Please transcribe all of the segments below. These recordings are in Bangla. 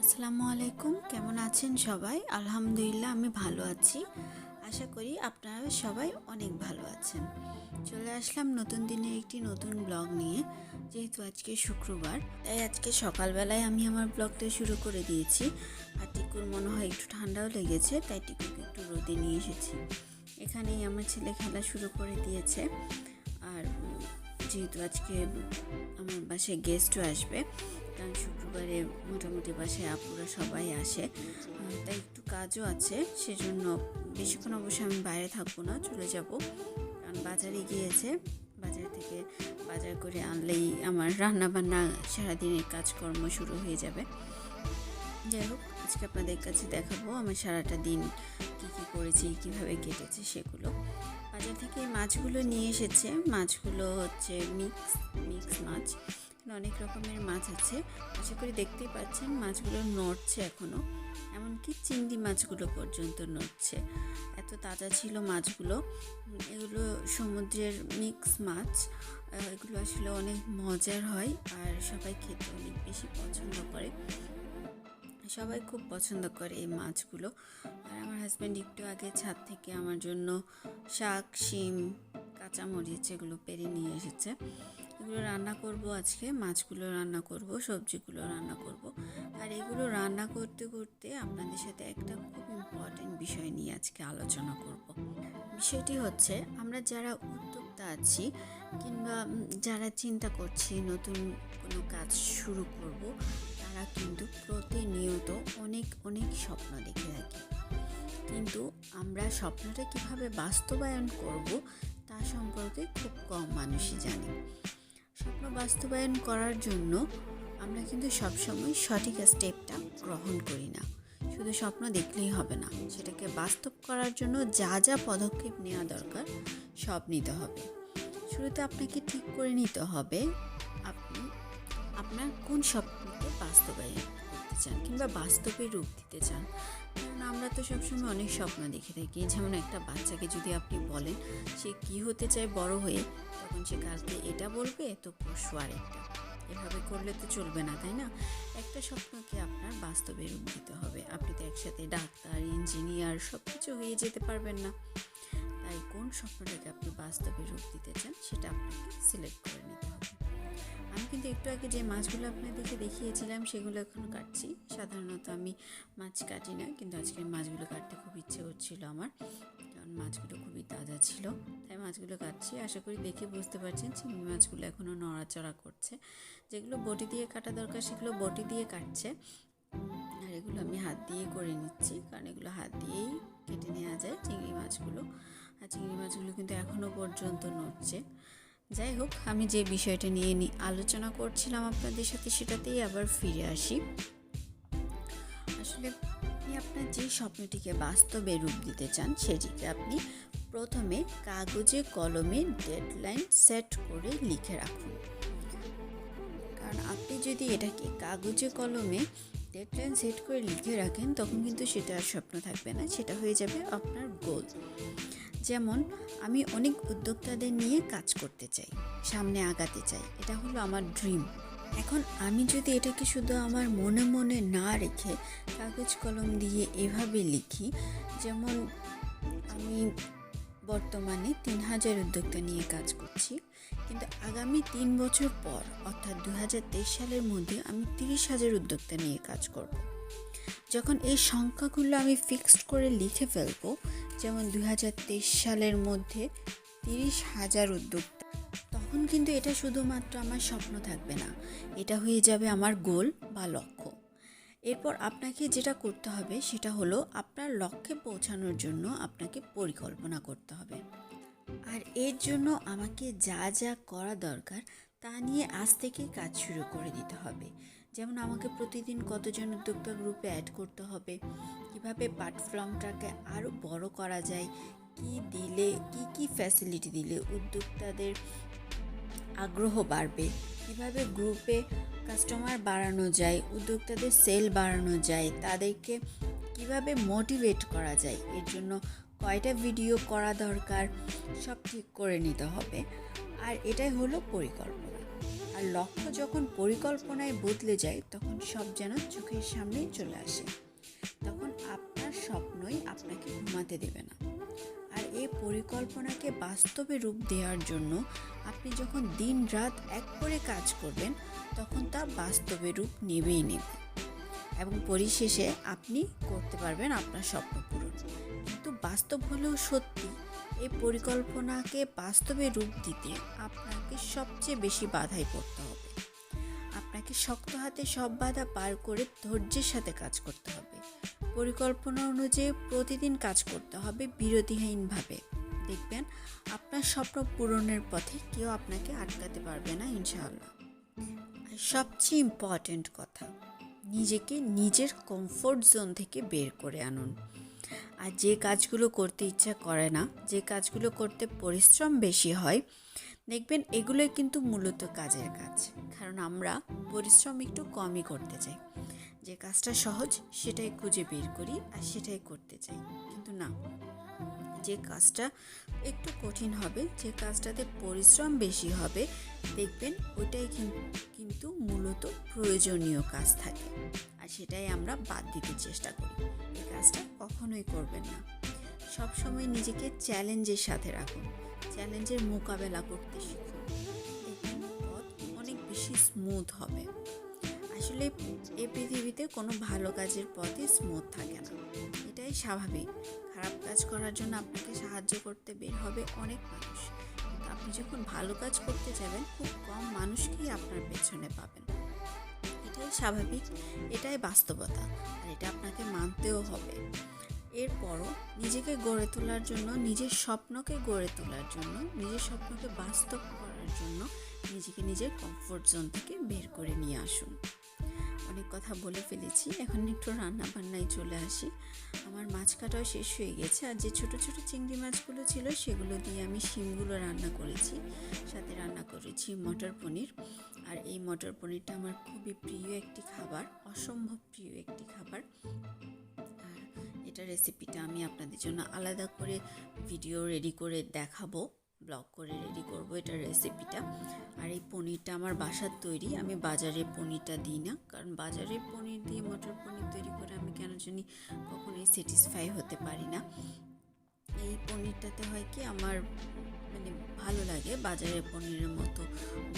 আসসালামু আলাইকুম, কেমন আছেন সবাই? আলহামদুলিল্লাহ আমি ভালো আছি। আশা করি আপনারা সবাই অনেক ভালো আছেন। চলে আসলাম নতুন দিনের একটি নতুন ব্লগ নিয়ে। যেহেতু আজকে শুক্রবার, তাই আজকে সকালবেলায় আমি আমার ব্লগটা শুরু করে দিয়েছি। আর টিকুর মনে হয় একটু ঠান্ডাও লেগেছে, তাই টিকুকে একটু রোদে নিয়ে এসেছি। এখানেই আমার ছেলে খেলা শুরু করে দিয়েছে। আর যেহেতু আজকে আমার বাসায় গেস্টও আসবে, কারণ শুক্রবারে মোটামুটি বাসায় আপুরা সবাই আসে, তাই একটু কাজও আছে। সেজন্য বেশিক্ষণ অবশ্যই আমি বাইরে থাকবো না, চলে যাব। কারণ বাজারে গিয়েছে, বাজার থেকে বাজার করে আনলেই আমার রান্না বান্না সারাদিনের কাজকর্ম শুরু হয়ে যাবে। যাই হোক, আজকে আপনাদের কাছে দেখাবো আমার সারাটা দিন কী কী করেছি, কীভাবে কেটেছে সেগুলো। বাজার থেকে মাছগুলো নিয়ে এসেছে। মাছগুলো হচ্ছে মিক্স মাছ, অনেক রকমের মাছ আছে। আশা করি দেখতেই পাচ্ছেন মাছগুলো নড়ছে এখনও, এমনকি চিংড়ি মাছগুলো পর্যন্ত নড়ছে, এত তাজা ছিল মাছগুলো। এগুলো সমুদ্রের মিক্স মাছ, এগুলো আসলে অনেক মজার হয় আর সবাই খেতে অনেক বেশি পছন্দ করে। সবাই খুব পছন্দ করে এই মাছগুলো। আর আমার হাজব্যান্ড একটু আগে ছাদ থেকে আমার জন্য শাক, শিম, কাঁচামরিচ এগুলো পেরে নিয়ে এসেছে। এগুলো রান্না করব আজকে, মাছগুলো রান্না করব, সবজিগুলো রান্না করব। আর এগুলো রান্না করতে করতে আপনাদের সাথে একটা খুব ইম্পর্টেন্ট বিষয় নিয়ে আজকে আলোচনা করব। বিষয়টি হচ্ছে, আমরা যারা উদ্যোক্তা আছি কিংবা যারা চিন্তা করছি নতুন কোনো কাজ শুরু করব, তারা কিন্তু প্রতিনিয়ত অনেক স্বপ্ন দেখে থাকি। কিন্তু আমরা স্বপ্নটা কিভাবে বাস্তবায়ন করব তা সম্পর্কে খুব কম মানুষই জানে। স্বপ্ন বাস্তবায়ন করার জন্য আমরা কিন্তু সবসময় সঠিক স্টেপটা গ্রহণ করি না। শুধু স্বপ্ন দেখলেই হবে না, সেটাকে বাস্তব করার জন্য যা যা পদক্ষেপ নেওয়া দরকার সব নিতে হবে। শুরুতে আপনাকে ঠিক করে নিতে হবে আপনি আপনার কোন স্বপ্নকে বাস্তবায়ন করতে চান কিংবা বাস্তবে রূপ দিতে চান। কারণ আমরা তো সবসময় অনেক স্বপ্ন দেখে থাকি। যেমন একটা বাচ্চাকে যদি আপনি বলেন সে কি হতে চায় বড় হয়ে, তখন সে কালকে এটা বলবে, তো পরশু আরেকটা। এভাবে করলে তো চলবে না, তাই না? একটা স্বপ্নকে আপনার বাস্তবে রূপ দিতে হবে। আপনি তো একসাথে ডাক্তার, ইঞ্জিনিয়ার সব কিছু হয়ে যেতে পারবেন না। তাই কোন স্বপ্নটাকে আপনি বাস্তবে রূপ দিতে চান সেটা আপনাকে সিলেক্ট করে নিতে হবে। আমি কিন্তু একটু আগে যে মাছগুলো আপনাদেরকে দেখিয়েছিলাম সেগুলো এখন কাটছি। সাধারণত আমি মাছ কাটি না, কিন্তু আজকে মাছগুলো কাটতে খুব ইচ্ছে হচ্ছিল আমার, কারণ মাছগুলো খুবই তাজা ছিল, তাই মাছগুলো কাটছি। আশা করি দেখে বুঝতে পারছেন চিংড়ি মাছগুলো এখনও নড়াচড়া করছে। যেগুলো বটি দিয়ে কাটা দরকার সেগুলো বটি দিয়ে কাটছে, আর এগুলো আমি হাত দিয়ে করে নিচ্ছি, কারণ এগুলো হাত দিয়েই কেটে নেওয়া যায় চিংড়ি মাছগুলো। আর চিংড়ি মাছগুলো কিন্তু এখনও পর্যন্ত নড়ছে। যাই হোক, আমি যে বিষয়টা নিয়ে আলোচনা করছিলাম আপনাদের সাথে, সেটাতেই আবার ফিরে আসি। আসলে আপনি আপনার যে স্বপ্নটিকে বাস্তবে রূপ দিতে চান সেটিকে আপনি প্রথমে কাগজে কলমে ডেডলাইন সেট করে লিখে রাখুন। কারণ আপনি যদি এটাকে কাগজে কলমে ডেডলাইন সেট করে লিখে রাখেন, তখন কিন্তু সেটা আর স্বপ্ন থাকবে না, সেটা হয়ে যাবে আপনার গোল। যেমন আমি অনেক উদ্যোক্তাদের নিয়ে কাজ করতে চাই, সামনে আগাতে চাই, এটা হলো আমার ড্রিম। এখন আমি যদি এটাকে শুধু আমার মনে মনে না রেখে কাগজ কলম দিয়ে এভাবে লিখি, যেমন আমি বর্তমানে 3000 উদ্যোক্তা নিয়ে কাজ করছি, কিন্তু আগামী 3 বছর পর অর্থাৎ 2023 সালের মধ্যে আমি 30,000 উদ্যোক্তা নিয়ে কাজ করব। যখন এই সংখ্যাগুলো আমি ফিক্সড করে লিখে ফেলবো, যেমন 2023 সালের মধ্যে 30,000 উদ্যোক্তা, তখন কিন্তু এটা শুধুমাত্র আমার স্বপ্ন থাকবে না, এটা হয়ে যাবে আমার গোল বা লক্ষ্য। এরপর আপনাকে যেটা করতে হবে সেটা হলো আপনার লক্ষ্যে পৌঁছানোর জন্য আপনাকে পরিকল্পনা করতে হবে। আর এর জন্য আমাকে যা যা করা দরকার তা নিয়ে আজ থেকে কাজ শুরু করে দিতে হবে। যেমন আমাকে প্রতিদিন কতজন উদ্যোক্তা গ্রুপে অ্যাড করতে হবে, কিভাবে প্ল্যাটফর্মটাকে আরও বড় করা যায়, কি ফ্যাসিলিটি দিলে উদ্যোক্তাদের আগ্রহ বাড়বে, কিভাবে গ্রুপে কাস্টমার বাড়ানো যায়, উদ্যোক্তাদের সেল বাড়ানো যায়, তাদেরকে কিভাবে মোটিভেট করা যায়, এর জন্য কয়টা ভিডিও করা দরকার, সব ঠিক করে নিতে হবে। আর এটাই হলো পরিকল্পনা। আর আর লক্ষ্য যখন পরিকল্পনায় বদলে যায় তখন সব যেন চোখের সামনেই চলে আসে। তখন আপনার স্বপ্নই আপনাকে ঘুমাতে দেবে না। আর এই পরিকল্পনাকে বাস্তবে রূপ দেওয়ার জন্য আপনি যখন দিন রাত এক করে কাজ করবেন তখন তা বাস্তবে রূপ নেবেই নেবে এবং পরিশেষে আপনি করতে পারবেন আপনার স্বপ্ন পূরণ। কিন্তু বাস্তব হলেও সত্যি, এই পরিকল্পনাকে বাস্তবে রূপ দিতে আপনাকে সবচেয়ে বেশি বাধায় পড়তে হবে। আপনাকে শক্ত হাতে সব বাধা পার করে ধৈর্যের সাথে কাজ করতে হবে। পরিকল্পনা অনুযায়ী প্রতিদিন কাজ করতে হবে বিরতিহীনভাবে। দেখবেন আপনার স্বপ্ন পূরণের পথে কেউ আপনাকে আটকাতে পারবে না ইনশাআল্লাহ। আর সবচেয়ে ইম্পর্ট্যান্ট কথা, নিজেকে নিজের কমফোর্ট জোন থেকে বের করে আনুন। আর যে কাজগুলো করতে ইচ্ছা করে না, যে কাজগুলো করতে পরিশ্রম বেশি হয়, দেখবেন এগুলোই কিন্তু মূলত কাজের কাজ। কারণ আমরা পরিশ্রম একটু কমই করতে চাই, যে কাজটা সহজ সেটাই খুঁজে বের করি আর সেটাই করতে চাই। কিন্তু না, যে কাজটা একটু কঠিন হবে, যে কাজটাতে পরিশ্রম বেশি হবে, দেখবেন ওইটাই কিন্তু মূলত প্রয়োজনীয় কাজ থাকে, আর সেটাই আমরা বাদ দিতে চেষ্টা করি। এই কাজটা কখনোই করবেন না। সবসময় নিজেকে চ্যালেঞ্জের সাথে রাখুন, চ্যালেঞ্জের মোকাবেলা করতে শিখুন। দেখবেন পথ অনেক বেশি স্মুথ হবে। আসলে এই পৃথিবীতে কোনো ভালো কাজের পথই স্মুথ থাকে না, এটাই স্বাভাবিক। খারাপ কাজ করার জন্য আপনাকে সাহায্য করতে বের হবে অনেক মানুষ, কিন্তু আপনি যখন ভালো কাজ করতে যাবেন খুব কম মানুষকেই আপনার পেছনে পাবেন। এটাই স্বাভাবিক, এটাই বাস্তবতা, আর এটা আপনাকে মানতেও হবে। এরপরও নিজেকে গড়ে তোলার জন্য, নিজের স্বপ্নকে গড়ে তোলার জন্য, নিজের স্বপ্নকে বাস্তব করার জন্য নিজেকে নিজের কমফোর্ট জোন থেকে বের করে নিয়ে আসুন। অনেক কথা বলে ফেলেছি, এখন একটু রান্না বান্নায় চলে আসি। আমার মাছ কাটাও শেষ হয়ে গেছে, আর যে ছোট ছোট চিংড়ি মাছগুলো ছিল সেগুলো দিয়ে আমি শিমগুলো রান্না করেছি, সাথে রান্না করেছি মটর পনির। আর এই মটর পনিরটা আমার খুবই প্রিয় একটি খাবার, অসম্ভব প্রিয় একটি খাবার। আর এটা রেসিপিটা আমি আপনাদের জন্য আলাদা করে ভিডিও রেডি করে দেখাবো, ব্লগ করে রেডি করব এটার রেসিপিটা। আর এই পনিরটা আমার বাসার তৈরি, আমি বাজারে পনিরটা দিই না, কারণ বাজারে পনির দিয়ে মটর পনির তৈরি করে আমি কেন জানি কখনোই স্যাটিসফাই হতে পারি না। এই পনিরটাতে হয় কি, আমার ভালো লাগে, বাজারের পনিরের মতো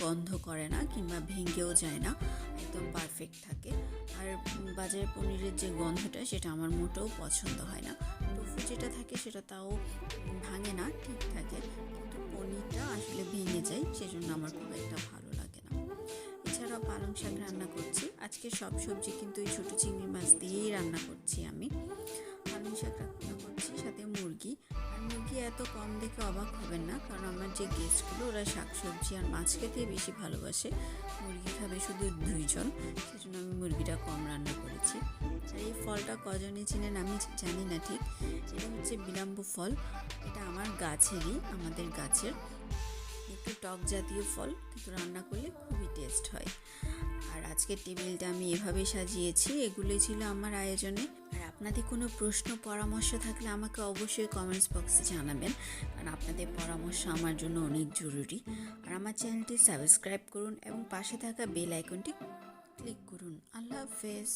গন্ধ করে না কিংবা ভেঙেও যায় না, একদম পারফেক্ট থাকে। আর বাজারের পনিরের যে গন্ধটা সেটা আমার মোটেও পছন্দ হয় না। টোফু যেটা থাকে সেটা তাও ভাঙে না, ঠিক থাকে, কিন্তু পনিরটা আসলে ভেঙে যায়, সেজন্য আমার খুব একটা ভালো লাগে না। এছাড়াও পালং শাক রান্না করছি আজকে। সব সবজি কিন্তু এই ছোটো চিংড়ি মাছ দিয়েই রান্না করছি আমি। পালং শাক রান্না করছি, সাথে মুরগি। আর মুরগি এত কম দেখে অবাক হবেন না, কারণ আমার যে গেস্টগুলো ওরা শাক সবজি আর মাছ খেতে বেশি ভালোবাসে, মুরগি খাবে শুধু 2 জন, সেজন্য আমি মুরগিটা কম রান্না করেছি। আর এই ফলটা কজনে চিনেন আমি জানি না ঠিক, এটা হচ্ছে বিলাম্বু ফল। এটা আমার গাছেরই, আমাদের গাছের একটু টক জাতীয় ফল, কিন্তু রান্না করলে খুবই টেস্ট হয়। আর আজকের টেবিলটা আমি এভাবেই সাজিয়েছি। এগুলোই ছিল আমার আয়োজনে। আর আপনাদের কোনো প্রশ্ন পরামর্শ থাকলে আমাকে অবশ্যই কমেন্টস বক্সে জানাবেন, কারণ আপনাদের পরামর্শ আমার জন্য অনেক জরুরি। আর আমার চ্যানেলটি সাবস্ক্রাইব করুন এবং পাশে থাকা বেল আইকনটি ক্লিক করুন। আল্লাহ হাফেজ।